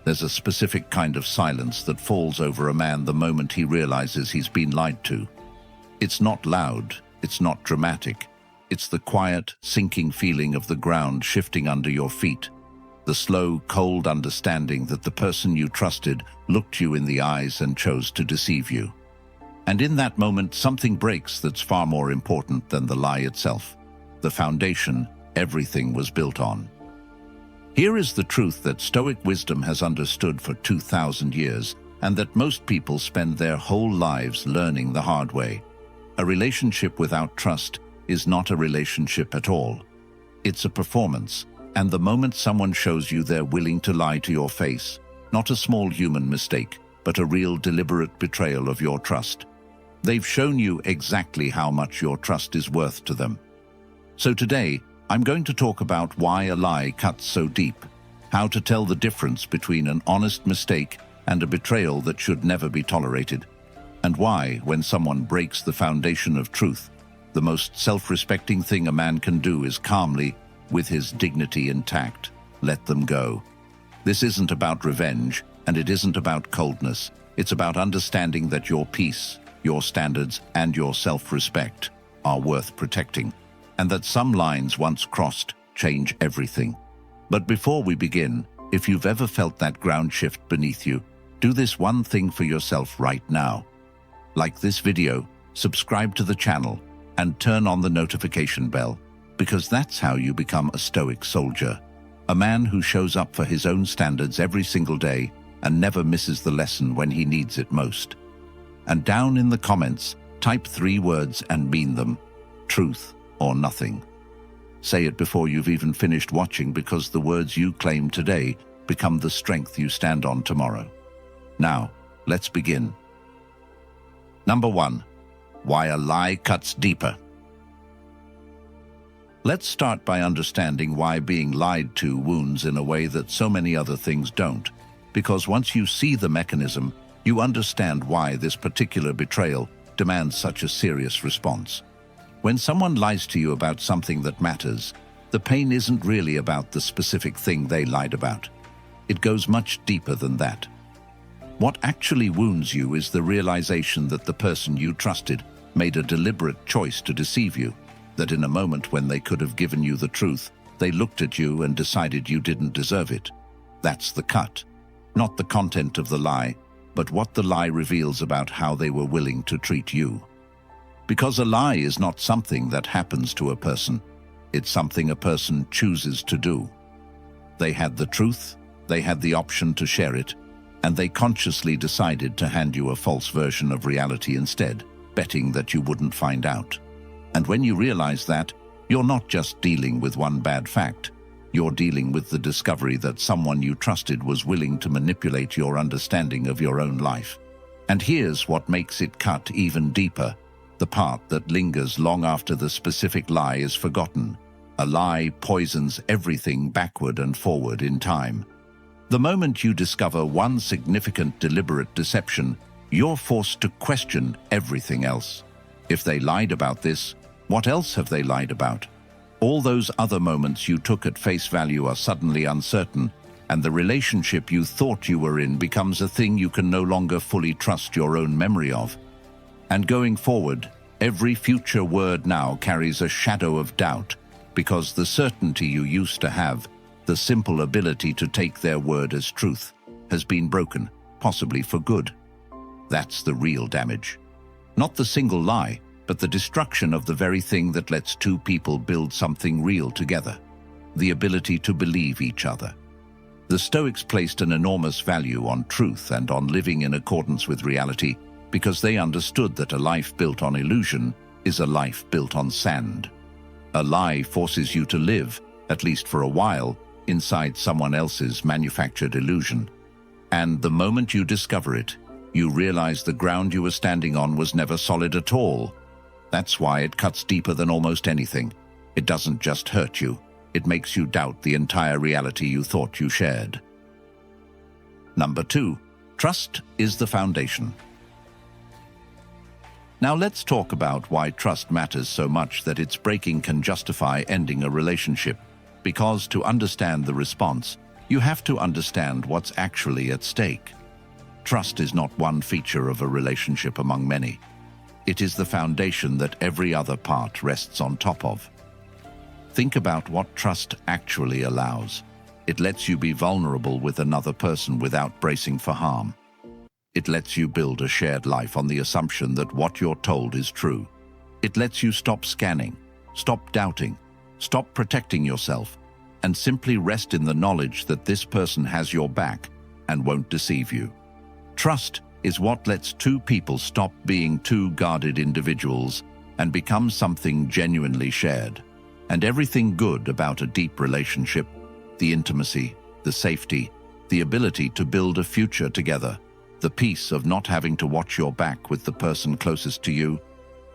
There's a specific kind of silence that falls over a man the moment he realizes he's been lied to. It's not loud, it's not dramatic. It's the quiet, sinking feeling of the ground shifting under your feet. The slow, cold understanding that the person you trusted looked you in the eyes and chose to deceive you. And in that moment, something breaks that's far more important than the lie itself. The foundation everything was built on. Here is the truth that Stoic wisdom has understood for 2,000 years, and that most people spend their whole lives learning the hard way. A relationship without trust is not a relationship at all. It's a performance, and the moment someone shows you they're willing to lie to your face, not a small human mistake, but a real deliberate betrayal of your trust, they've shown you exactly how much your trust is worth to them. So today, I'm going to talk about why a lie cuts so deep, how to tell the difference between an honest mistake and a betrayal that should never be tolerated, and why, when someone breaks the foundation of truth, the most self-respecting thing a man can do is calmly, with his dignity intact, let them go. This isn't about revenge, and it isn't about coldness. It's about understanding that your peace, your standards, and your self-respect are worth protecting, and that some lines once crossed change everything. But before we begin, if you've ever felt that ground shift beneath you, do this one thing for yourself right now. Like this video, subscribe to the channel, and turn on the notification bell, because that's how you become a Stoic soldier, a man who shows up for his own standards every single day and never misses the lesson when he needs it most. And down in the comments, type 3 words and mean them: truth or nothing. Say it before you've even finished watching, because the words you claim today become the strength you stand on tomorrow. Now, let's begin. Number 1. Why a lie cuts deeper. Let's start by understanding why being lied to wounds in a way that so many other things don't, because once you see the mechanism, you understand why this particular betrayal demands such a serious response. When someone lies to you about something that matters, the pain isn't really about the specific thing they lied about. It goes much deeper than that. What actually wounds you is the realization that the person you trusted made a deliberate choice to deceive you, that in a moment when they could have given you the truth, they looked at you and decided you didn't deserve it. That's the cut. Not the content of the lie, but what the lie reveals about how they were willing to treat you. Because a lie is not something that happens to a person. It's something a person chooses to do. They had the truth, they had the option to share it, and they consciously decided to hand you a false version of reality instead, betting that you wouldn't find out. And when you realize that, you're not just dealing with one bad fact. You're dealing with the discovery that someone you trusted was willing to manipulate your understanding of your own life. And here's what makes it cut even deeper, the part that lingers long after the specific lie is forgotten. A lie poisons everything backward and forward in time. The moment you discover one significant deliberate deception, you're forced to question everything else. If they lied about this, what else have they lied about? All those other moments you took at face value are suddenly uncertain, and the relationship you thought you were in becomes a thing you can no longer fully trust your own memory of. And going forward, every future word now carries a shadow of doubt, because the certainty you used to have, the simple ability to take their word as truth, has been broken, possibly for good. That's the real damage. Not the single lie, but the destruction of the very thing that lets two people build something real together, the ability to believe each other. The Stoics placed an enormous value on truth and on living in accordance with reality, because they understood that a life built on illusion is a life built on sand. A lie forces you to live, at least for a while, inside someone else's manufactured illusion. And the moment you discover it, you realize the ground you were standing on was never solid at all. That's why it cuts deeper than almost anything. It doesn't just hurt you, it makes you doubt the entire reality you thought you shared. Number 2, trust is the foundation. Now let's talk about why trust matters so much that its breaking can justify ending a relationship. Because to understand the response, You have to understand what's actually at stake. Trust is not one feature of a relationship among many. It is the foundation that every other part rests on top of. Think about what trust actually allows. It lets you be vulnerable with another person without bracing for harm. It lets you build a shared life on the assumption that what you're told is true. It lets you stop scanning, stop doubting, stop protecting yourself, and simply rest in the knowledge that this person has your back and won't deceive you. Trust is what lets two people stop being two guarded individuals and become something genuinely shared. And everything good about a deep relationship, the intimacy, the safety, the ability to build a future together, the peace of not having to watch your back with the person closest to you,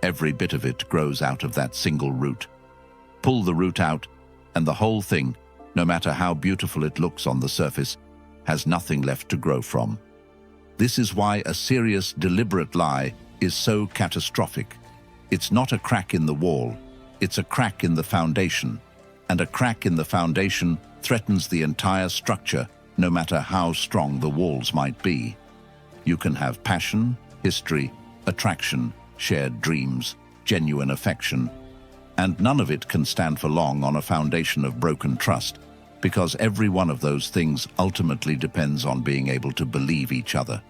every bit of it grows out of that single root. Pull the root out, and the whole thing, no matter how beautiful it looks on the surface, has nothing left to grow from. This is why a serious, deliberate lie is so catastrophic. It's not a crack in the wall, it's a crack in the foundation. And a crack in the foundation threatens the entire structure, no matter how strong the walls might be. You can have passion, history, attraction, shared dreams, genuine affection, and none of it can stand for long on a foundation of broken trust, because every one of those things ultimately depends on being able to believe each other.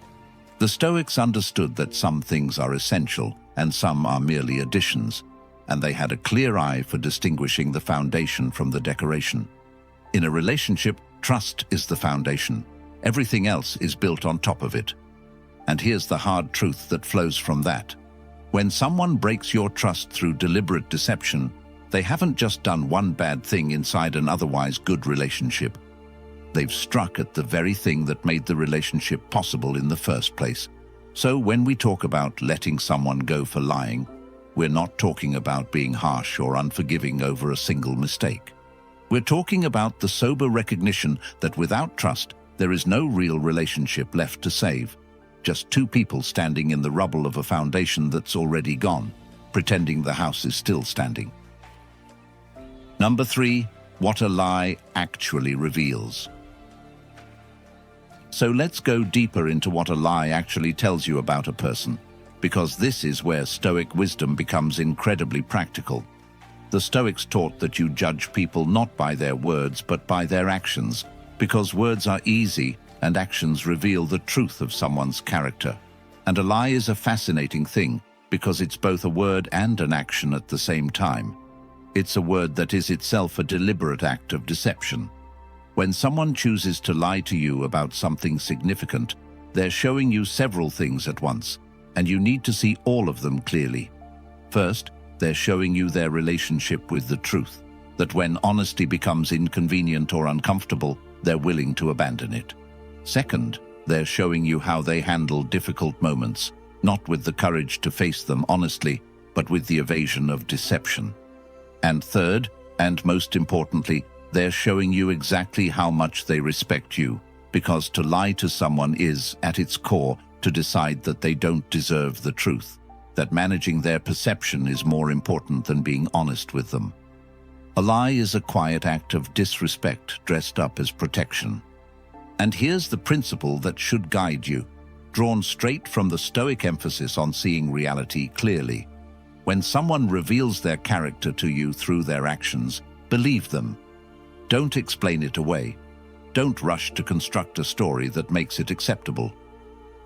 The Stoics understood that some things are essential and some are merely additions, and they had a clear eye for distinguishing the foundation from the decoration. In a relationship, trust is the foundation. Everything else is built on top of it. And here's the hard truth that flows from that. When someone breaks your trust through deliberate deception, they haven't just done one bad thing inside an otherwise good relationship. They've struck at the very thing that made the relationship possible in the first place. So when we talk about letting someone go for lying, we're not talking about being harsh or unforgiving over a single mistake. We're talking about the sober recognition that without trust, there is no real relationship left to save. Just two people standing in the rubble of a foundation that's already gone, pretending the house is still standing. Number 3, what a lie actually reveals. So let's go deeper into what a lie actually tells you about a person, because this is where Stoic wisdom becomes incredibly practical. The Stoics taught that you judge people not by their words but by their actions, because words are easy and actions reveal the truth of someone's character. And a lie is a fascinating thing, because it's both a word and an action at the same time. It's a word that is itself a deliberate act of deception. When someone chooses to lie to you about something significant, they're showing you several things at once, and you need to see all of them clearly. First, they're showing you their relationship with the truth, that when honesty becomes inconvenient or uncomfortable, they're willing to abandon it. Second, they're showing you how they handle difficult moments, not with the courage to face them honestly, but with the evasion of deception. And third, and most importantly, they're showing you exactly how much they respect you, because to lie to someone is, at its core, to decide that they don't deserve the truth, that managing their perception is more important than being honest with them. A lie is a quiet act of disrespect dressed up as protection. And here's the principle that should guide you, drawn straight from the Stoic emphasis on seeing reality clearly. When someone reveals their character to you through their actions, believe them. Don't explain it away. Don't rush to construct a story that makes it acceptable.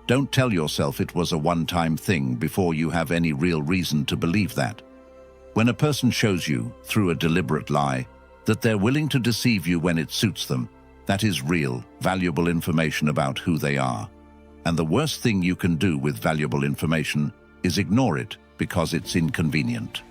Don't tell yourself it was a one-time thing before you have any real reason to believe that. When a person shows you, through a deliberate lie, that they're willing to deceive you when it suits them, that is real, valuable information about who they are. And the worst thing you can do with valuable information is ignore it because it's inconvenient.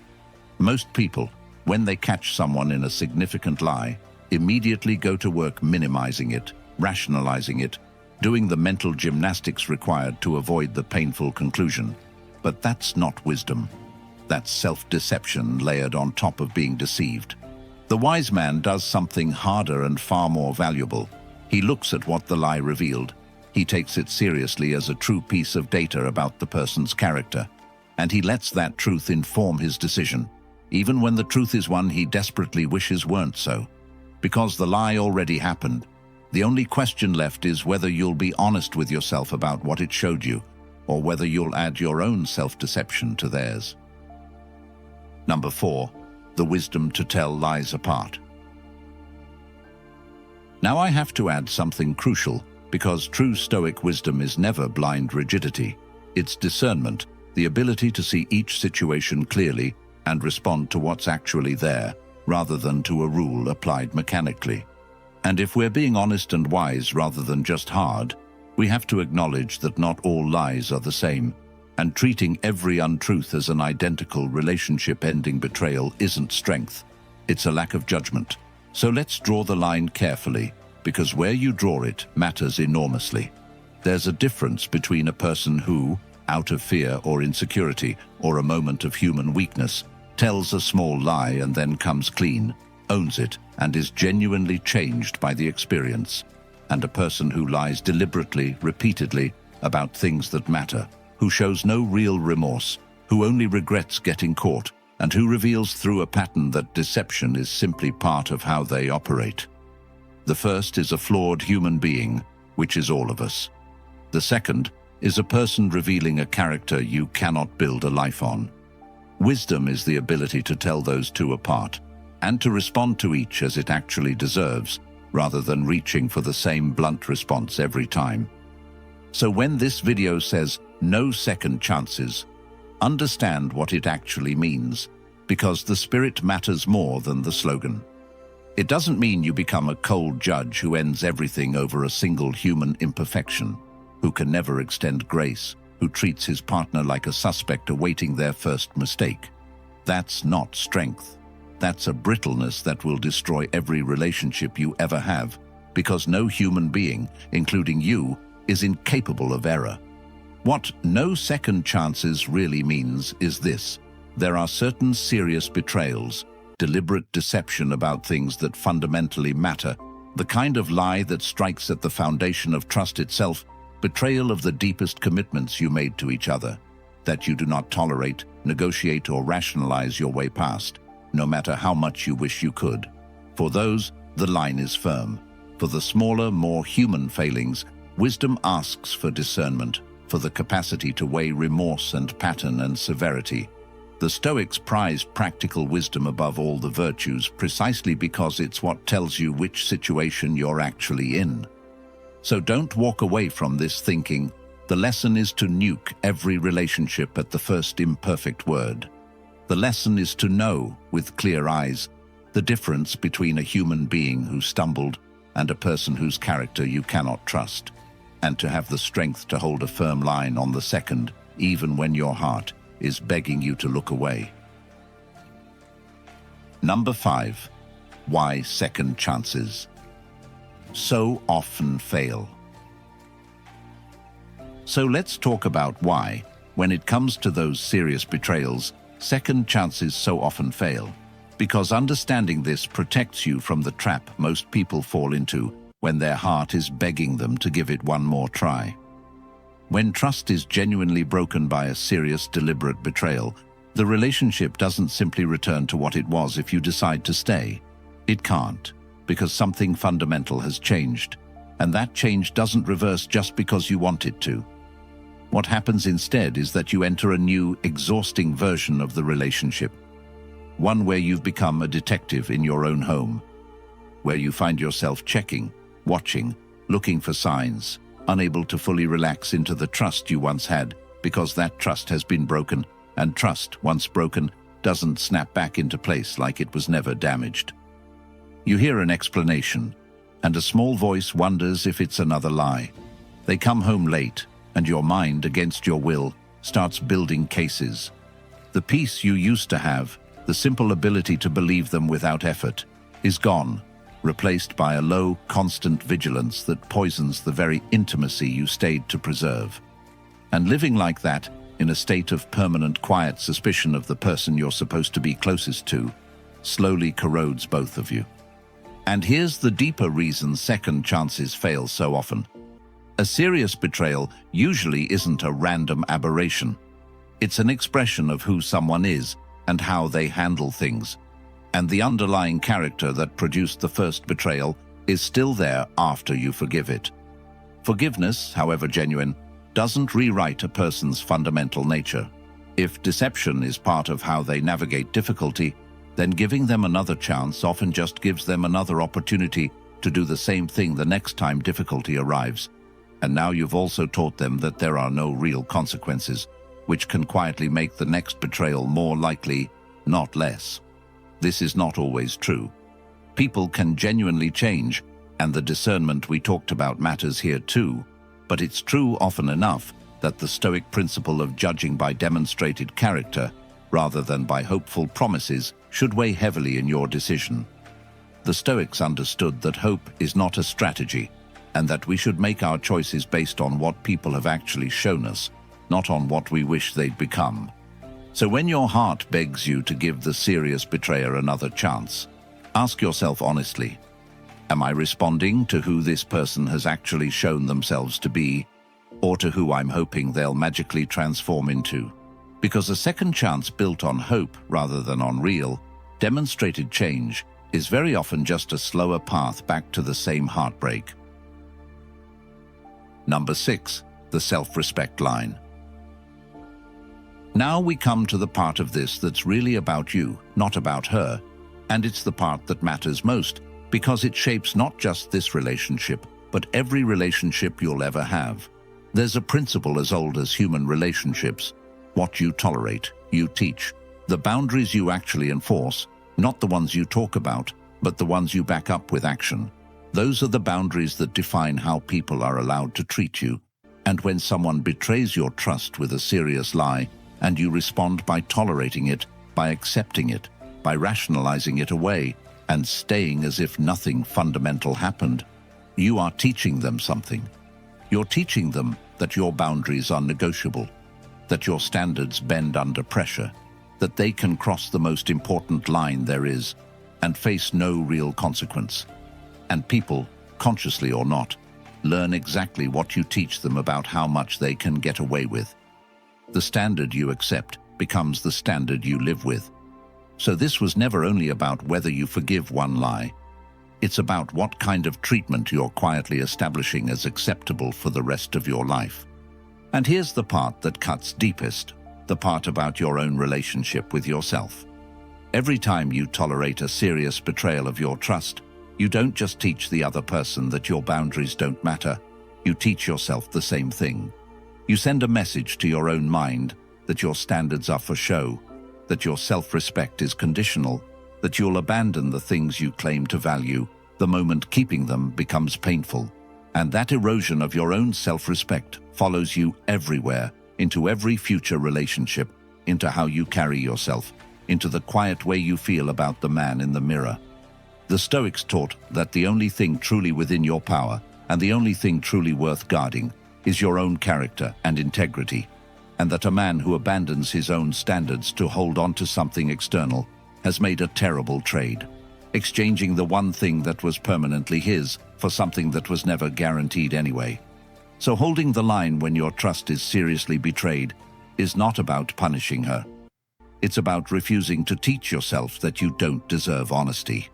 Most people, when they catch someone in a significant lie, immediately go to work minimizing it, rationalizing it, doing the mental gymnastics required to avoid the painful conclusion. But that's not wisdom. That's self-deception layered on top of being deceived. The wise man does something harder and far more valuable. He looks at what the lie revealed. He takes it seriously as a true piece of data about the person's character, and he lets that truth inform his decision, even when the truth is one he desperately wishes weren't so. Because the lie already happened, The only question left is whether you'll be honest with yourself about what it showed you, or whether you'll add your own self-deception to theirs. Number 4, the wisdom to tell lies apart. Now I have to add something crucial, because true Stoic wisdom is never blind rigidity. It's discernment, the ability to see each situation clearly and respond to what's actually there, rather than to a rule applied mechanically. And if we're being honest and wise rather than just hard, we have to acknowledge that not all lies are the same, and treating every untruth as an identical relationship-ending betrayal isn't strength, it's a lack of judgment. So let's draw the line carefully, because where you draw it matters enormously. There's a difference between a person who, out of fear or insecurity or a moment of human weakness, tells a small lie and then comes clean, owns it, and is genuinely changed by the experience, and a person who lies deliberately, repeatedly, about things that matter, who shows no real remorse, who only regrets getting caught, and who reveals through a pattern that deception is simply part of how they operate. The first is a flawed human being, which is all of us. The second is a person revealing a character you cannot build a life on. Wisdom is the ability to tell those two apart, and to respond to each as it actually deserves, rather than reaching for the same blunt response every time. So when this video says, no second chances, understand what it actually means, because the spirit matters more than the slogan. It doesn't mean you become a cold judge who ends everything over a single human imperfection, who can never extend grace, who treats his partner like a suspect awaiting their first mistake. That's not strength. That's a brittleness that will destroy every relationship you ever have, because no human being, including you, is incapable of error. What no second chances really means is this: there are certain serious betrayals, deliberate deception about things that fundamentally matter, the kind of lie that strikes at the foundation of trust itself, betrayal of the deepest commitments you made to each other, that you do not tolerate, negotiate, or rationalize your way past, no matter how much you wish you could. For those, the line is firm. For the smaller, more human failings, wisdom asks for discernment, for the capacity to weigh remorse and pattern and severity. The Stoics prize practical wisdom above all the virtues precisely because it's what tells you which situation you're actually in. So don't walk away from this thinking, the lesson is to nuke every relationship at the first imperfect word. The lesson is to know, with clear eyes, the difference between a human being who stumbled and a person whose character you cannot trust, and to have the strength to hold a firm line on the second, even when your heart is begging you to look away. Number 5. Why second chances so often fail. So let's talk about why, when it comes to those serious betrayals, second chances so often fail. Because understanding this protects you from the trap most people fall into when their heart is begging them to give it one more try. When trust is genuinely broken by a serious, deliberate betrayal, the relationship doesn't simply return to what it was if you decide to stay. It can't, because something fundamental has changed, and that change doesn't reverse just because you want it to. What happens instead is that you enter a new, exhausting version of the relationship, one where you've become a detective in your own home, where you find yourself checking, watching, looking for signs, unable to fully relax into the trust you once had because that trust has been broken, and trust, once broken, doesn't snap back into place like it was never damaged. You hear an explanation, and a small voice wonders if it's another lie. They come home late, and your mind, against your will, starts building cases. The peace you used to have, the simple ability to believe them without effort, is gone, replaced by a low, constant vigilance that poisons the very intimacy you stayed to preserve. And living like that, in a state of permanent quiet suspicion of the person you're supposed to be closest to, slowly corrodes both of you. And here's the deeper reason second chances fail so often. A serious betrayal usually isn't a random aberration. It's an expression of who someone is and how they handle things. And the underlying character that produced the first betrayal is still there after you forgive it. Forgiveness, however genuine, doesn't rewrite a person's fundamental nature. If deception is part of how they navigate difficulty, then giving them another chance often just gives them another opportunity to do the same thing the next time difficulty arrives. And now you've also taught them that there are no real consequences, which can quietly make the next betrayal more likely, not less. This is not always true. People can genuinely change, and the discernment we talked about matters here too, but it's true often enough that the Stoic principle of judging by demonstrated character, rather than by hopeful promises, should weigh heavily in your decision. The Stoics understood that hope is not a strategy, and that we should make our choices based on what people have actually shown us, not on what we wish they'd become. So when your heart begs you to give the serious betrayer another chance, ask yourself honestly, am I responding to who this person has actually shown themselves to be, or to who I'm hoping they'll magically transform into? Because a second chance built on hope rather than on real, demonstrated change is very often just a slower path back to the same heartbreak. Number 6, the self-respect line. Now we come to the part of this that's really about you, not about her, and it's the part that matters most because it shapes not just this relationship, but every relationship you'll ever have. There's a principle as old as human relationships: what you tolerate, you teach. The boundaries you actually enforce, not the ones you talk about, but the ones you back up with action. Those are the boundaries that define how people are allowed to treat you. And when someone betrays your trust with a serious lie, and you respond by tolerating it, by accepting it, by rationalizing it away, and staying as if nothing fundamental happened, you are teaching them something. You're teaching them that your boundaries are negotiable, that your standards bend under pressure, that they can cross the most important line there is and face no real consequence. And people, consciously or not, learn exactly what you teach them about how much they can get away with. The standard you accept becomes the standard you live with. So this was never only about whether you forgive one lie. It's about what kind of treatment you're quietly establishing as acceptable for the rest of your life. And here's the part that cuts deepest, the part about your own relationship with yourself. Every time you tolerate a serious betrayal of your trust, you don't just teach the other person that your boundaries don't matter, you teach yourself the same thing. You send a message to your own mind that your standards are for show, that your self-respect is conditional, that you'll abandon the things you claim to value the moment keeping them becomes painful. And that erosion of your own self-respect follows you everywhere, into every future relationship, into how you carry yourself, into the quiet way you feel about the man in the mirror. The Stoics taught that the only thing truly within your power, and the only thing truly worth guarding, is your own character and integrity, and that a man who abandons his own standards to hold on to something external has made a terrible trade, exchanging the one thing that was permanently his for something that was never guaranteed anyway. So holding the line when your trust is seriously betrayed is not about punishing her. It's about refusing to teach yourself that you don't deserve honesty.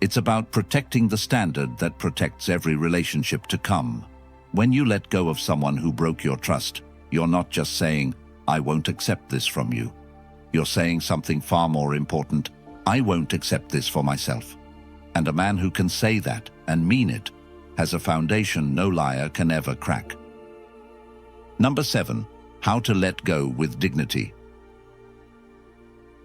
It's about protecting the standard that protects every relationship to come. When you let go of someone who broke your trust, you're not just saying, "I won't accept this from you." You're saying something far more important: "I won't accept this for myself." And a man who can say that and mean it has a foundation no liar can ever crack. Number 7, how to let go with dignity.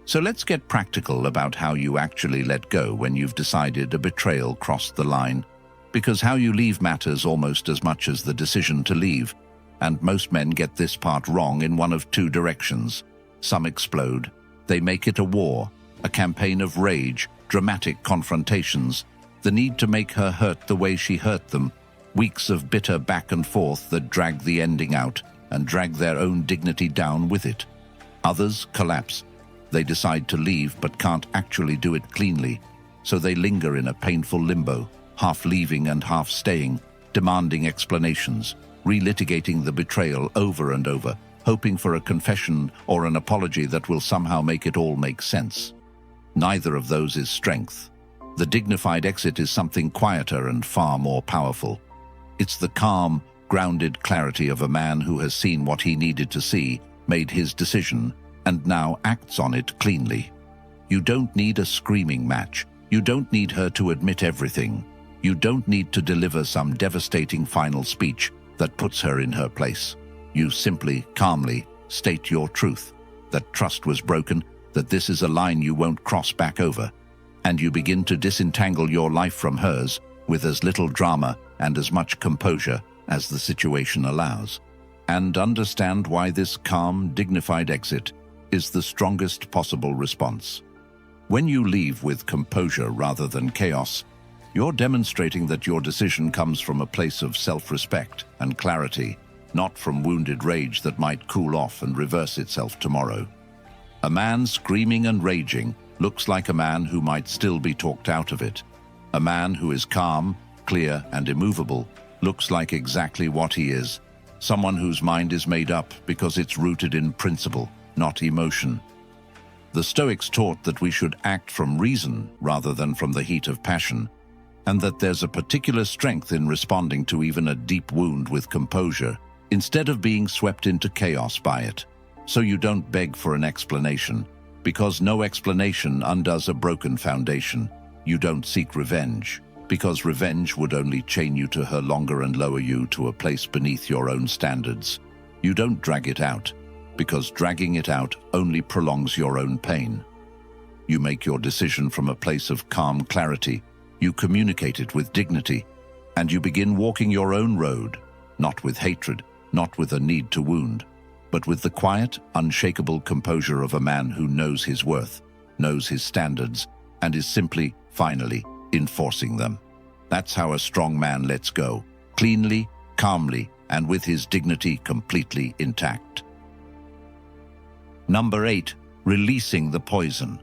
So let's get practical about how you actually let go when you've decided a betrayal crossed the line, because how you leave matters almost as much as the decision to leave, and most men get this part wrong in one of two directions. Some explode. They make it a war, a campaign of rage, dramatic confrontations, the need to make her hurt the way she hurt them, weeks of bitter back and forth that drag the ending out and drag their own dignity down with it. Others collapse. They decide to leave but can't actually do it cleanly, so they linger in a painful limbo, half leaving and half staying, demanding explanations, relitigating the betrayal over and over, hoping for a confession or an apology that will somehow make it all make sense. Neither of those is strength. The dignified exit is something quieter and far more powerful. It's the calm, grounded clarity of a man who has seen what he needed to see, made his decision, and now acts on it cleanly. You don't need a screaming match. You don't need her to admit everything. You don't need to deliver some devastating final speech that puts her in her place. You simply, calmly state your truth, that trust was broken, that this is a line you won't cross back over, and you begin to disentangle your life from hers with as little drama and as much composure as the situation allows. And understand why this calm, dignified exit is the strongest possible response. When you leave with composure rather than chaos, you're demonstrating that your decision comes from a place of self-respect and clarity, not from wounded rage that might cool off and reverse itself tomorrow. A man screaming and raging looks like a man who might still be talked out of it. A man who is calm, clear, and immovable looks like exactly what he is, someone whose mind is made up because it's rooted in principle, not emotion. The Stoics taught that we should act from reason rather than from the heat of passion, and that there's a particular strength in responding to even a deep wound with composure, instead of being swept into chaos by it. So you don't beg for an explanation, because no explanation undoes a broken foundation. You don't seek revenge, because revenge would only chain you to her longer and lower you to a place beneath your own standards. You don't drag it out, because dragging it out only prolongs your own pain. You make your decision from a place of calm clarity, you communicate it with dignity, and you begin walking your own road, not with hatred, not with a need to wound, but with the quiet, unshakable composure of a man who knows his worth, knows his standards, and is simply, finally, enforcing them. That's how a strong man lets go, cleanly, calmly, and with his dignity completely intact. Number 8, releasing the poison.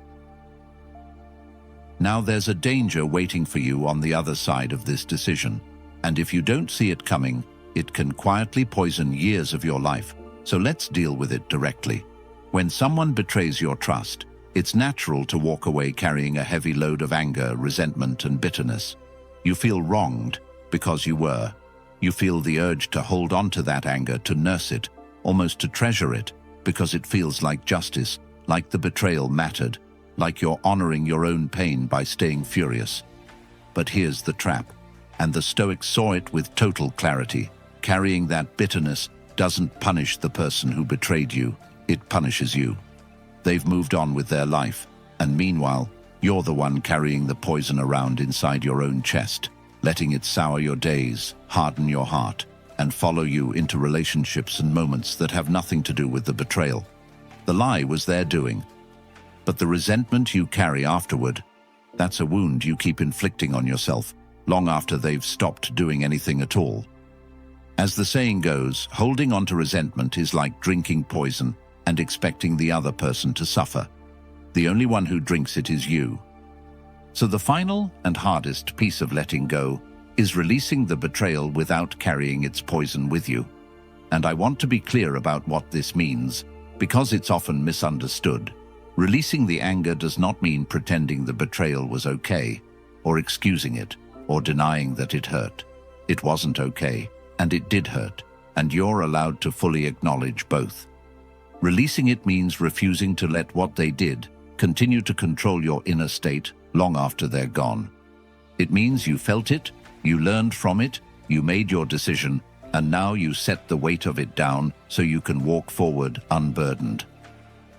Now there's a danger waiting for you on the other side of this decision, and if you don't see it coming, it can quietly poison years of your life, so let's deal with it directly. When someone betrays your trust, it's natural to walk away carrying a heavy load of anger, resentment, and bitterness. You feel wronged because you were. You feel the urge to hold on to that anger, to nurse it, almost to treasure it, because it feels like justice, like the betrayal mattered, like you're honoring your own pain by staying furious. But here's the trap, and the Stoics saw it with total clarity. Carrying that bitterness doesn't punish the person who betrayed you, it punishes you. They've moved on with their life, and meanwhile, you're the one carrying the poison around inside your own chest, letting it sour your days, harden your heart, and follow you into relationships and moments that have nothing to do with the betrayal. The lie was their doing. But the resentment you carry afterward, that's a wound you keep inflicting on yourself, long after they've stopped doing anything at all. As the saying goes, holding on to resentment is like drinking poison and expecting the other person to suffer. The only one who drinks it is you. So the final and hardest piece of letting go is releasing the betrayal without carrying its poison with you. And I want to be clear about what this means, because it's often misunderstood. Releasing the anger does not mean pretending the betrayal was okay, or excusing it, or denying that it hurt. It wasn't okay, and it did hurt, and you're allowed to fully acknowledge both. Releasing it means refusing to let what they did continue to control your inner state long after they're gone. It means you felt it, you learned from it, you made your decision, and now you set the weight of it down so you can walk forward unburdened.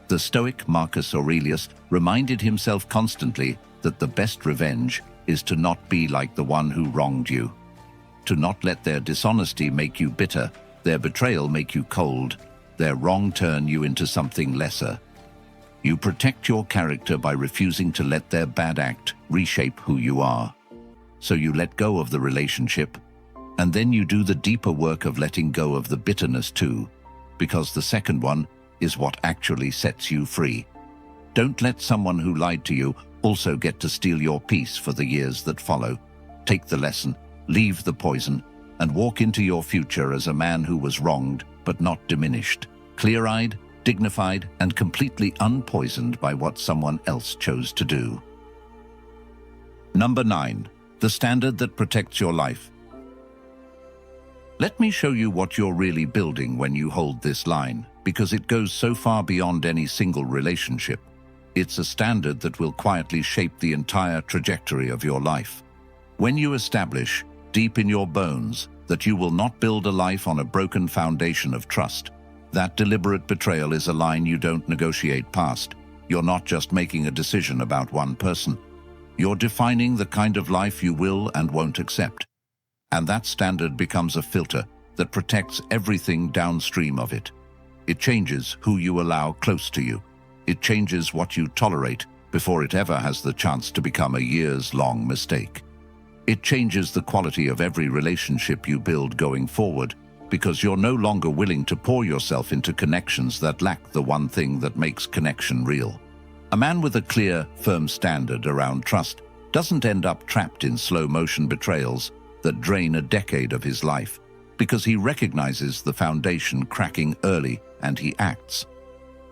The Stoic Marcus Aurelius reminded himself constantly that the best revenge is to not be like the one who wronged you, to not let their dishonesty make you bitter, their betrayal make you cold, their wrong turn you into something lesser. You protect your character by refusing to let their bad act reshape who you are. So you let go of the relationship, and then you do the deeper work of letting go of the bitterness too, because the second one is what actually sets you free. Don't let someone who lied to you also get to steal your peace for the years that follow. Take the lesson, leave the poison, and walk into your future as a man who was wronged but not diminished, clear-eyed, dignified, and completely unpoisoned by what someone else chose to do. Number 9. The standard that protects your life. Let me show you what you're really building when you hold this line, because it goes so far beyond any single relationship. It's a standard that will quietly shape the entire trajectory of your life. When you establish, deep in your bones, that you will not build a life on a broken foundation of trust, that deliberate betrayal is a line you don't negotiate past. You're not just making a decision about one person. You're defining the kind of life you will and won't accept. And that standard becomes a filter that protects everything downstream of it. It changes who you allow close to you. It changes what you tolerate before it ever has the chance to become a years-long mistake. It changes the quality of every relationship you build going forward, because you're no longer willing to pour yourself into connections that lack the one thing that makes connection real. A man with a clear, firm standard around trust doesn't end up trapped in slow-motion betrayals that drain a decade of his life, because he recognizes the foundation cracking early and he acts.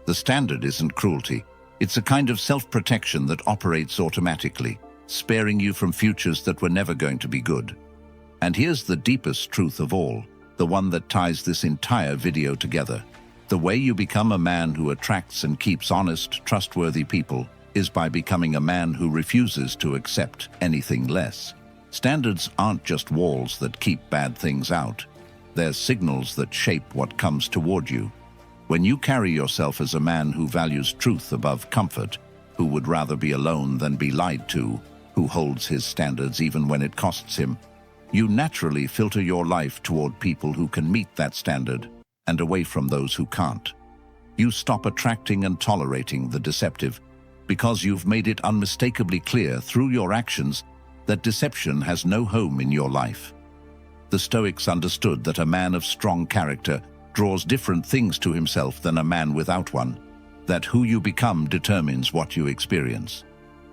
The standard isn't cruelty. It's a kind of self-protection that operates automatically, sparing you from futures that were never going to be good. And here's the deepest truth of all, the one that ties this entire video together. The way you become a man who attracts and keeps honest, trustworthy people is by becoming a man who refuses to accept anything less. Standards aren't just walls that keep bad things out. They're signals that shape what comes toward you. When you carry yourself as a man who values truth above comfort, who would rather be alone than be lied to, who holds his standards even when it costs him, you naturally filter your life toward people who can meet that standard and away from those who can't. You stop attracting and tolerating the deceptive because you've made it unmistakably clear through your actions that deception has no home in your life. The Stoics understood that a man of strong character draws different things to himself than a man without one, that who you become determines what you experience.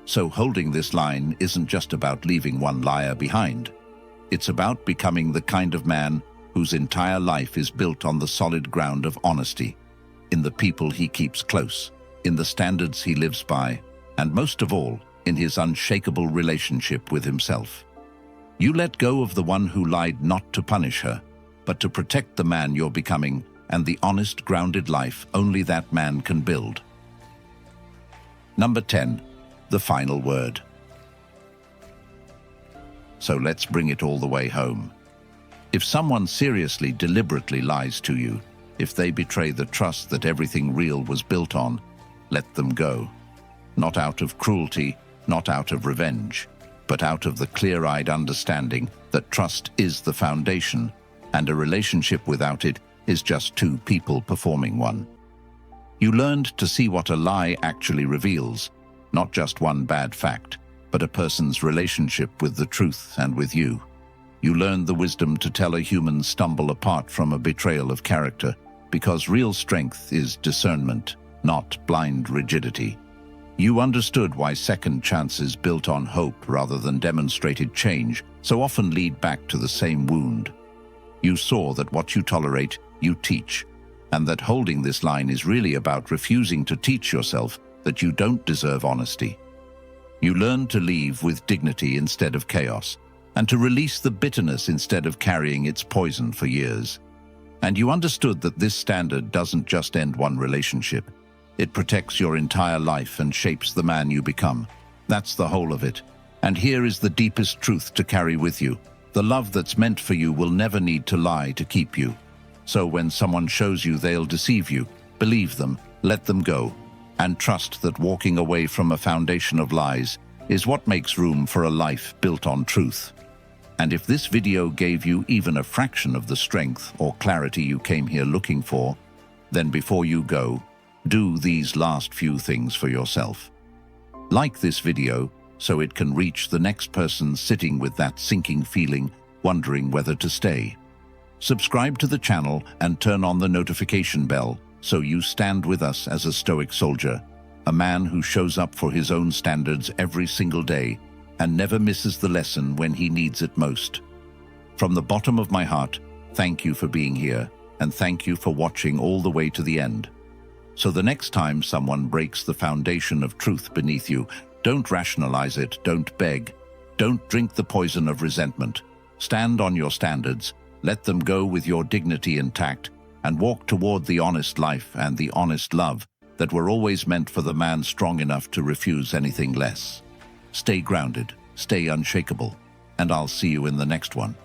So holding this line isn't just about leaving one liar behind. It's about becoming the kind of man whose entire life is built on the solid ground of honesty, in the people he keeps close, in the standards he lives by, and most of all, in his unshakable relationship with himself. You let go of the one who lied not to punish her, but to protect the man you're becoming and the honest, grounded life only that man can build. Number 10. The final word. So let's bring it all the way home. If someone seriously, deliberately lies to you, if they betray the trust that everything real was built on, let them go. Not out of cruelty, not out of revenge, but out of the clear-eyed understanding that trust is the foundation, and a relationship without it is just two people performing one. You learned to see what a lie actually reveals, not just one bad fact, but a person's relationship with the truth and with you. You learned the wisdom to tell a human stumble apart from a betrayal of character, because real strength is discernment, not blind rigidity. You understood why second chances built on hope rather than demonstrated change so often lead back to the same wound. You saw that what you tolerate, you teach, and that holding this line is really about refusing to teach yourself that you don't deserve honesty. You learned to leave with dignity instead of chaos, and to release the bitterness instead of carrying its poison for years. And you understood that this standard doesn't just end one relationship. It protects your entire life and shapes the man you become. That's the whole of it. And here is the deepest truth to carry with you. The love that's meant for you will never need to lie to keep you. So when someone shows you they'll deceive you, believe them, let them go, and trust that walking away from a foundation of lies is what makes room for a life built on truth. And if this video gave you even a fraction of the strength or clarity you came here looking for, then before you go, do these last few things for yourself. Like this video so it can reach the next person sitting with that sinking feeling, wondering whether to stay. Subscribe to the channel and turn on the notification bell so you stand with us as a Stoic soldier, a man who shows up for his own standards every single day and never misses the lesson when he needs it most. From the bottom of my heart, thank you for being here, and thank you for watching all the way to the end. So the next time someone breaks the foundation of truth beneath you, don't rationalize it, don't beg. Don't drink the poison of resentment. Stand on your standards, let them go with your dignity intact, and walk toward the honest life and the honest love that were always meant for the man strong enough to refuse anything less. Stay grounded, stay unshakable, and I'll see you in the next one.